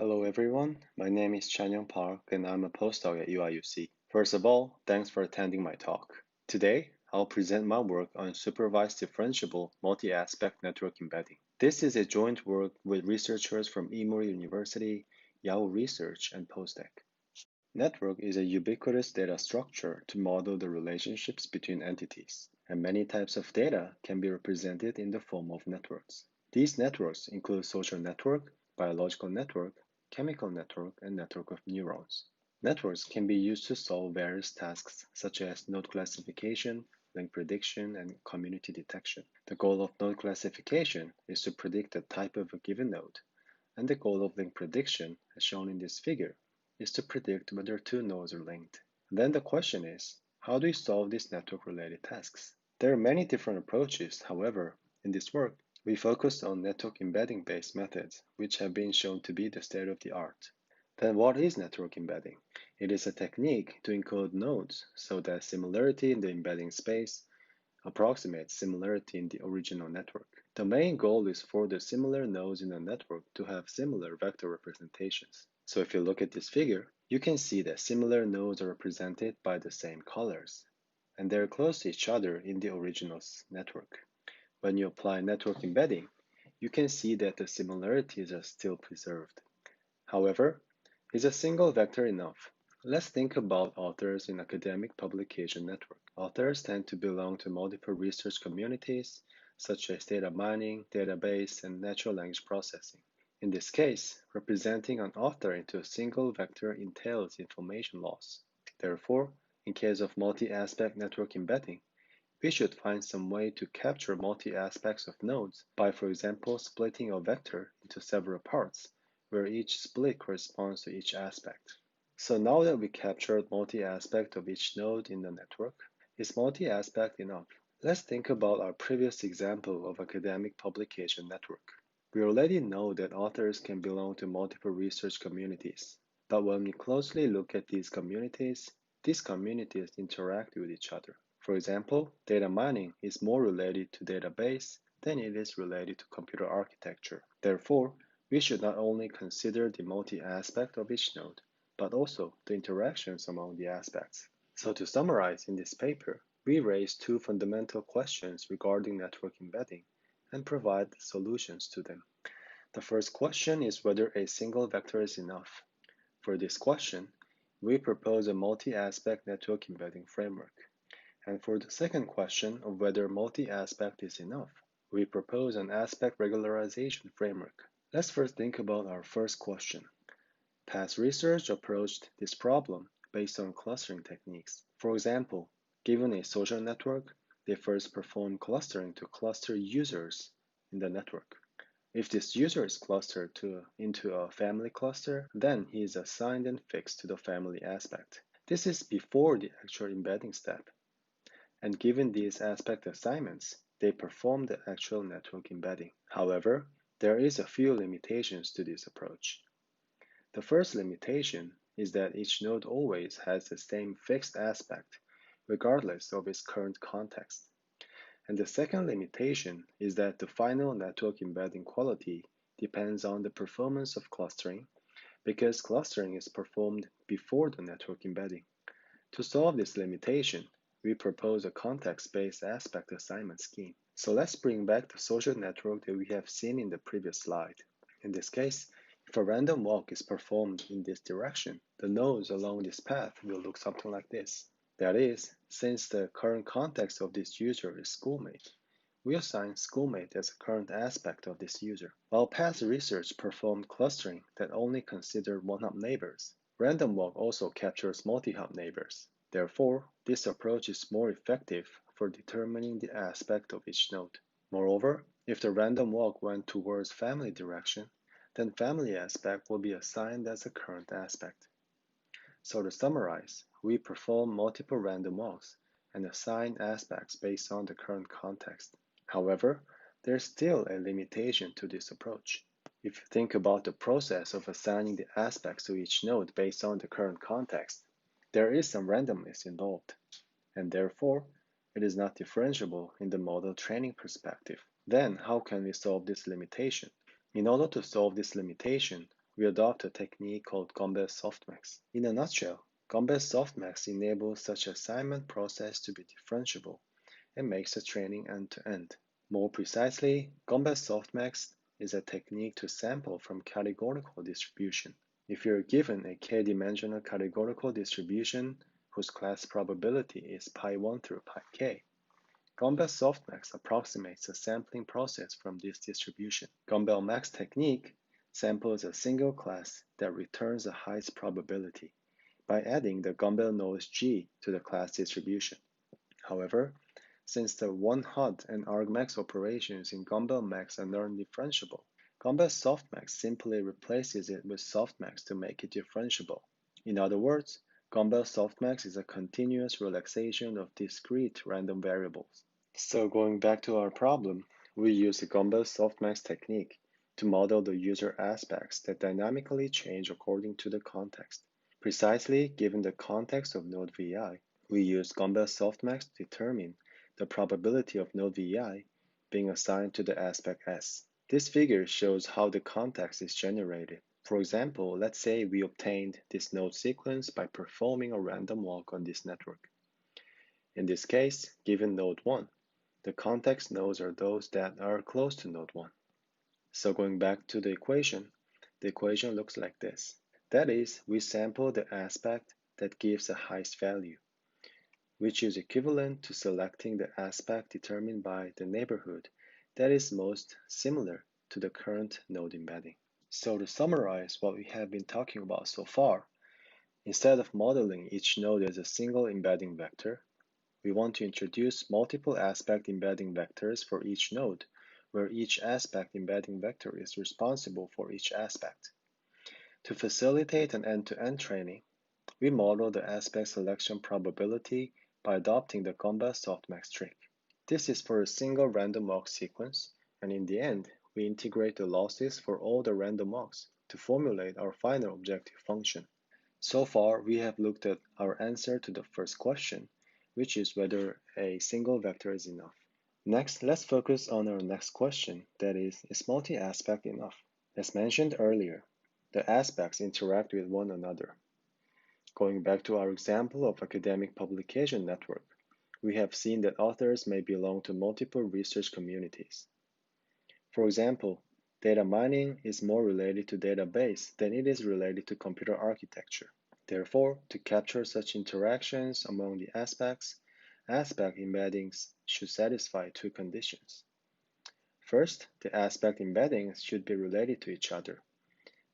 Hello everyone, my name is Chanyoung Park and I'm a postdoc at UIUC. First of all, thanks for attending my talk. Today, I'll present my work on supervised differentiable multi-aspect network embedding. This is a joint work with researchers from Emory University, Yahoo Research, and POSTECH. Network is a ubiquitous data structure to model the relationships between entities, and many types of data can be represented in the form of networks. These networks include social network, biological network, chemical network, and network of neurons. Networks can be used to solve various tasks such as node classification, link prediction, and community detection. The goal of node classification is to predict the type of a given node, and the goal of link prediction, as shown in this figure, is to predict whether two nodes are linked. Then the question is, how do we solve these network-related tasks? There are many different approaches. However, in this work, we focused on network embedding-based methods, which have been shown to be the state of the art. Then what is network embedding? It is a technique to encode nodes so that similarity in the embedding space approximates similarity in the original network. The main goal is for the similar nodes in a network to have similar vector representations. So if you look at this figure, you can see that similar nodes are represented by the same colors, and they're close to each other in the original network. When you apply network embedding, you can see that the similarities are still preserved. However, is a single vector enough? Let's think about authors in academic publication network. Authors tend to belong to multiple research communities, such as data mining, database, and natural language processing. In this case, representing an author into a single vector entails information loss. Therefore, in case of multi-aspect network embedding, we should find some way to capture multi-aspects of nodes by, for example, splitting a vector into several parts, where each split corresponds to each aspect. So now that we captured multi-aspect of each node in the network, is multi-aspect enough? Let's think about our previous example of academic publication network. We already know that authors can belong to multiple research communities, but when we closely look at these communities interact with each other. For example, data mining is more related to database than it is related to computer architecture. Therefore, we should not only consider the multi-aspect of each node, but also the interactions among the aspects. So to summarize in this paper, we raise two fundamental questions regarding network embedding and provide solutions to them. The first question is whether a single vector is enough. For this question, we propose a multi-aspect network embedding framework. And for the second question of whether multi-aspect is enough, we propose an aspect regularization framework. Let's first think about our first question. Past research approached this problem based on clustering techniques. For example, given a social network, they first perform clustering to cluster users in the network. If this user is clustered into a family cluster, then he is assigned and fixed to the family aspect. This is before the actual embedding step. And given these aspect assignments, they perform the actual network embedding. However, there is a few limitations to this approach. The first limitation is that each node always has the same fixed aspect, regardless of its current context. And the second limitation is that the final network embedding quality depends on the performance of clustering, because clustering is performed before the network embedding. To solve this limitation, we propose a context-based aspect assignment scheme. So let's bring back the social network that we have seen in the previous slide. In this case, if a random walk is performed in this direction, the nodes along this path will look something like this. That is, since the current context of this user is schoolmate, we assign schoolmate as a current aspect of this user. While past research performed clustering that only considered one-hop neighbors, random walk also captures multi-hop neighbors. Therefore, this approach is more effective for determining the aspect of each node. Moreover, if the random walk went towards family direction, then family aspect will be assigned as a current aspect. So to summarize, we perform multiple random walks and assign aspects based on the current context. However, there's still a limitation to this approach. If you think about the process of assigning the aspects to each node based on the current context, there is some randomness involved, and therefore, it is not differentiable in the model training perspective. Then, how can we solve this limitation? In order to solve this limitation, we adopt a technique called Gumbel-softmax. In a nutshell, Gumbel-softmax enables such assignment process to be differentiable and makes the training end-to-end. More precisely, Gumbel-softmax is a technique to sample from categorical distribution. If you're given a k-dimensional categorical distribution whose class probability is pi1 through pi k, Gumbel-softmax approximates the sampling process from this distribution. Gumbel-max technique samples a single class that returns the highest probability by adding the Gumbel noise G to the class distribution. However, since the 1-hot and argmax operations in Gumbel-max are non-differentiable, Gumbel-softmax simply replaces it with softmax to make it differentiable. In other words, Gumbel-softmax is a continuous relaxation of discrete random variables. So going back to our problem, we use the Gumbel-softmax technique to model the user aspects that dynamically change according to the context. Precisely given the context of node VI, we use Gumbel-softmax to determine the probability of node VI being assigned to the aspect S. This figure shows how the context is generated. For example, let's say we obtained this node sequence by performing a random walk on this network. In this case, given node 1, the context nodes are those that are close to node 1. So going back to the equation looks like this. That is, we sample the aspect that gives the highest value, which is equivalent to selecting the aspect determined by the neighborhood that is most similar to the current node embedding. So to summarize what we have been talking about so far, instead of modeling each node as a single embedding vector, we want to introduce multiple aspect embedding vectors for each node, where each aspect embedding vector is responsible for each aspect. To facilitate an end-to-end training, we model the aspect selection probability by adopting the Gumbel-softmax trick. This is for a single random walk sequence, and in the end, we integrate the losses for all the random walks to formulate our final objective function. So far, we have looked at our answer to the first question, which is whether a single vector is enough. Next, let's focus on our next question, that is multi-aspect enough? As mentioned earlier, the aspects interact with one another. Going back to our example of academic publication network, we have seen that authors may belong to multiple research communities. For example, data mining is more related to database than it is related to computer architecture. Therefore, to capture such interactions among the aspects, aspect embeddings should satisfy two conditions. First, the aspect embeddings should be related to each other,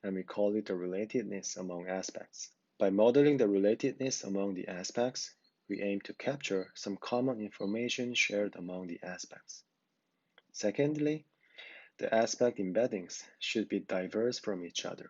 and we call it the relatedness among aspects. By modeling the relatedness among the aspects, we aim to capture some common information shared among the aspects. Secondly, the aspect embeddings should be diverse from each other,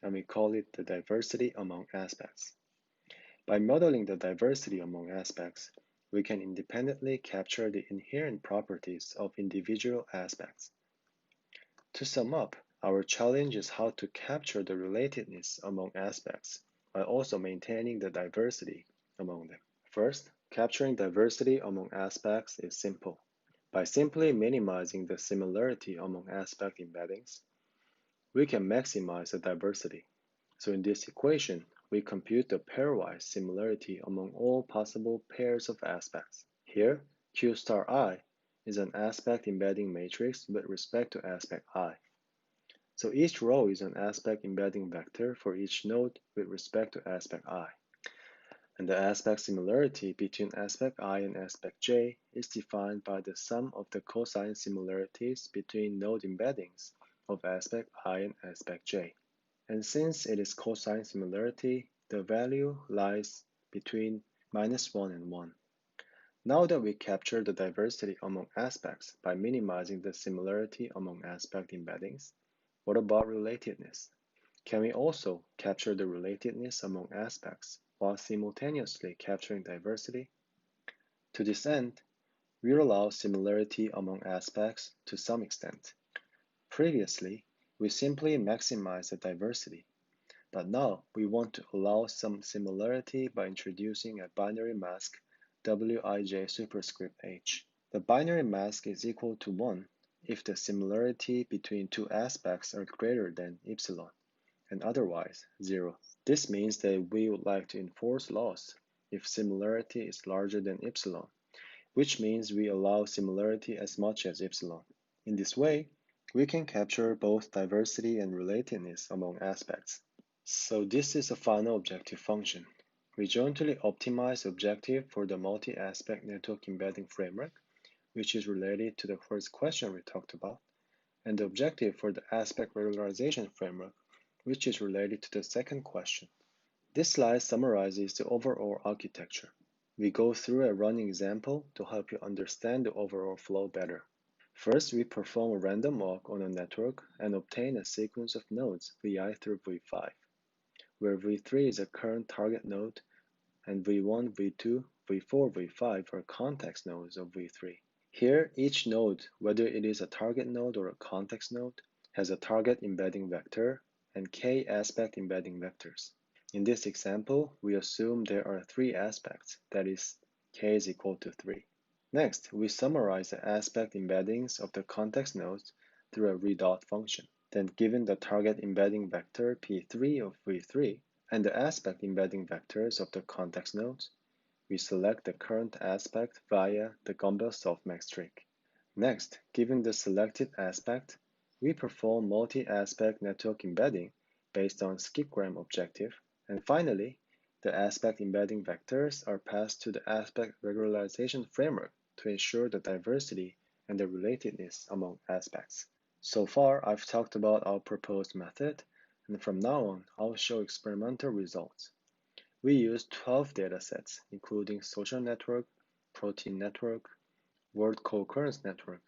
and we call it the diversity among aspects. By modeling the diversity among aspects, we can independently capture the inherent properties of individual aspects. To sum up, our challenge is how to capture the relatedness among aspects while also maintaining the diversity among them. First, capturing diversity among aspects is simple. By simply minimizing the similarity among aspect embeddings, we can maximize the diversity. So in this equation, we compute the pairwise similarity among all possible pairs of aspects. Here, Q star I is an aspect embedding matrix with respect to aspect I. So each row is an aspect embedding vector for each node with respect to aspect I. And the aspect similarity between aspect I and aspect J is defined by the sum of the cosine similarities between node embeddings of aspect I and aspect J. And since it is cosine similarity, the value lies between -1 and 1. Now that we capture the diversity among aspects by minimizing the similarity among aspect embeddings, what about relatedness? Can we also capture the relatedness among aspects while simultaneously capturing diversity? To this end, we allow similarity among aspects to some extent. Previously, we simply maximized the diversity, but now we want to allow some similarity by introducing a binary mask Wij superscript h. The binary mask is equal to 1 if the similarity between two aspects are greater than epsilon. and otherwise 0. This means that we would like to enforce loss if similarity is larger than epsilon, which means we allow similarity as much as epsilon. In this way, we can capture both diversity and relatedness among aspects. So this is a final objective function. We jointly optimize the objective for the multi-aspect network embedding framework, which is related to the first question we talked about, and the objective for the aspect regularization framework, which is related to the second question. This slide summarizes the overall architecture. We go through a running example to help you understand the overall flow better. First, we perform a random walk on a network and obtain a sequence of nodes Vi through V5, where V3 is a current target node and V1, V2, V4, V5 are context nodes of V3. Here, each node, whether it is a target node or a context node, has a target embedding vector and k aspect embedding vectors. In this example, we assume there are 3 aspects, that is, k is equal to 3. Next, we summarize the aspect embeddings of the context nodes through a redot function. Then, given the target embedding vector P3 of V3 and the aspect embedding vectors of the context nodes, we select the current aspect via the Gumbel-softmax trick. Next, given the selected aspect, we perform multi-aspect network embedding based on skipgram objective. And finally, the aspect embedding vectors are passed to the aspect regularization framework to ensure the diversity and the relatedness among aspects. So far, I've talked about our proposed method, and from now on, I'll show experimental results. We used 12 datasets, including social network, protein network, word co-occurrence network,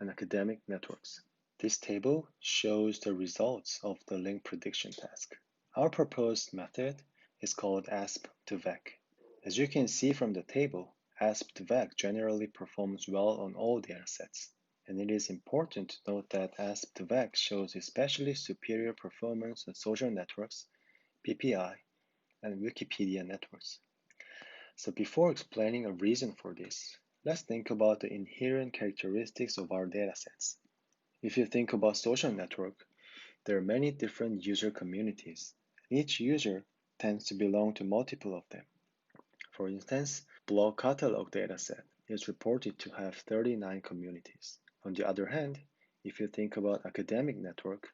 and academic networks. This table shows the results of the link prediction task. Our proposed method is called asp2vec. As you can see from the table, asp2vec generally performs well on all datasets, and it is important to note that asp2vec shows especially superior performance on social networks, PPI, and Wikipedia networks. So before explaining a reason for this, let's think about the inherent characteristics of our datasets. If you think about social network, there are many different user communities. Each user tends to belong to multiple of them. For instance, blog catalog dataset is reported to have 39 communities. On the other hand, if you think about academic network,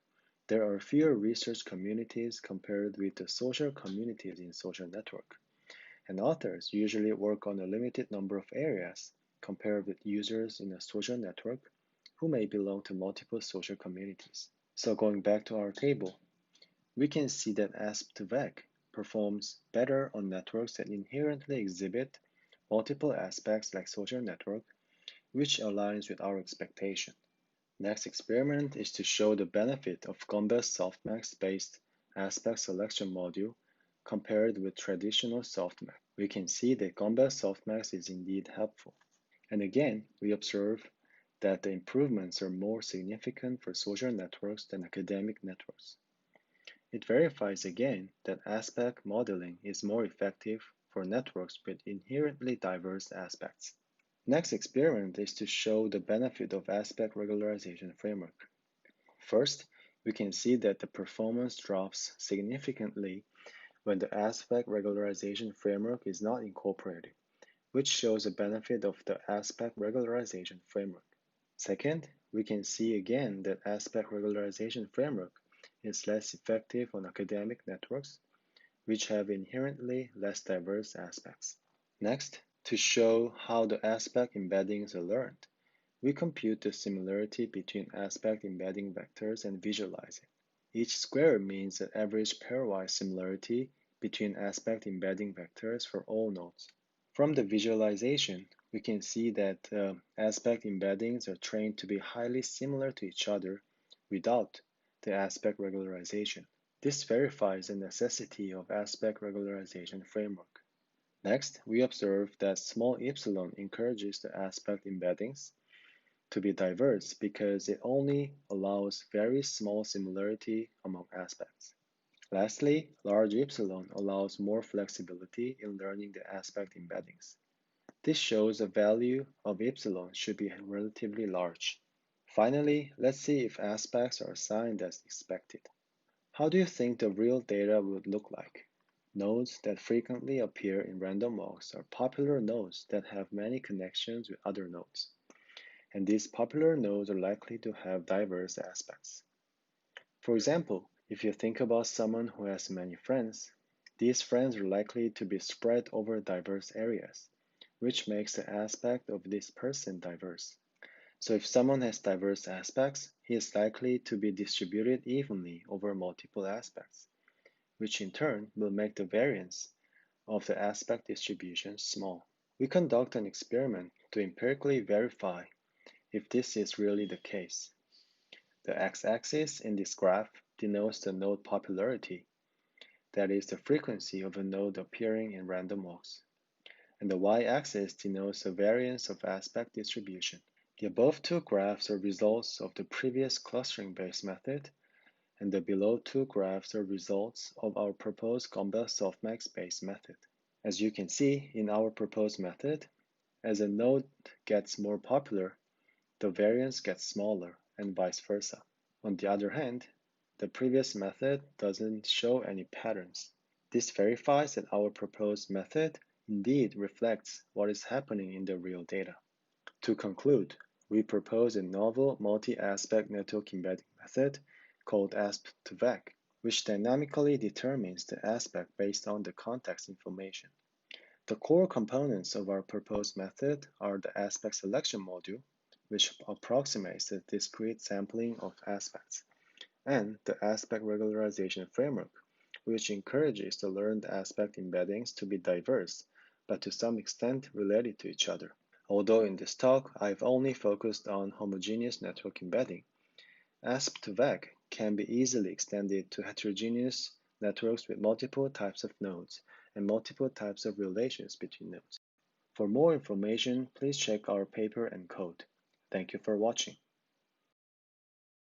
there are fewer research communities compared with the social communities in social network. And authors usually work on a limited number of areas compared with users in a social network who may belong to multiple social communities. So going back to our table, we can see that asp2vec performs better on networks that inherently exhibit multiple aspects like social network, which aligns with our expectation. Next experiment is to show the benefit of Gumbel-softmax based aspect selection module compared with traditional softmax. We can see that Gumbel-softmax is indeed helpful. And again, we observe that the improvements are more significant for social networks than academic networks. It verifies again that aspect modeling is more effective for networks with inherently diverse aspects. Next experiment is to show the benefit of aspect regularization framework. First, we can see that the performance drops significantly when the aspect regularization framework is not incorporated, which shows the benefit of the aspect regularization framework. Second, we can see again that aspect regularization framework is less effective on academic networks, which have inherently less diverse aspects. Next, to show how the aspect embeddings are learned, we compute the similarity between aspect embedding vectors and visualize it. Each square means the average pairwise similarity between aspect embedding vectors for all nodes. From the visualization, we can see that aspect embeddings are trained to be highly similar to each other without the aspect regularization. This verifies the necessity of aspect regularization framework. Next, we observe that small epsilon encourages the aspect embeddings to be diverse because it only allows very small similarity among aspects. Lastly, large epsilon allows more flexibility in learning the aspect embeddings. This shows the value of epsilon should be relatively large. Finally, let's see if aspects are assigned as expected. How do you think the real data would look like? Nodes that frequently appear in random walks are popular nodes that have many connections with other nodes, and these popular nodes are likely to have diverse aspects. For example, if you think about someone who has many friends, these friends are likely to be spread over diverse areas, which makes the aspect of this person diverse. So if someone has diverse aspects, he is likely to be distributed evenly over multiple aspects, which in turn will make the variance of the aspect distribution small. We conduct an experiment to empirically verify if this is really the case. The x-axis in this graph denotes the node popularity, that is the frequency of a node appearing in random walks, and the y-axis denotes the variance of aspect distribution. The above two graphs are results of the previous clustering-based method, and the below two graphs are results of our proposed Gumbel-softmax based method. As you can see in our proposed method, as a node gets more popular, the variance gets smaller and vice versa. On the other hand, the previous method doesn't show any patterns. This verifies that our proposed method indeed reflects what is happening in the real data. To conclude, we propose a novel multi-aspect network embedding method called asp2vec, which dynamically determines the aspect based on the context information. The core components of our proposed method are the aspect selection module, which approximates the discrete sampling of aspects, and the aspect regularization framework, which encourages the learned aspect embeddings to be diverse, but to some extent related to each other. Although in this talk I've only focused on homogeneous network embedding, asp2vec can be easily extended to heterogeneous networks with multiple types of nodes and multiple types of relations between nodes. For more information, please check our paper and code. Thank you for watching.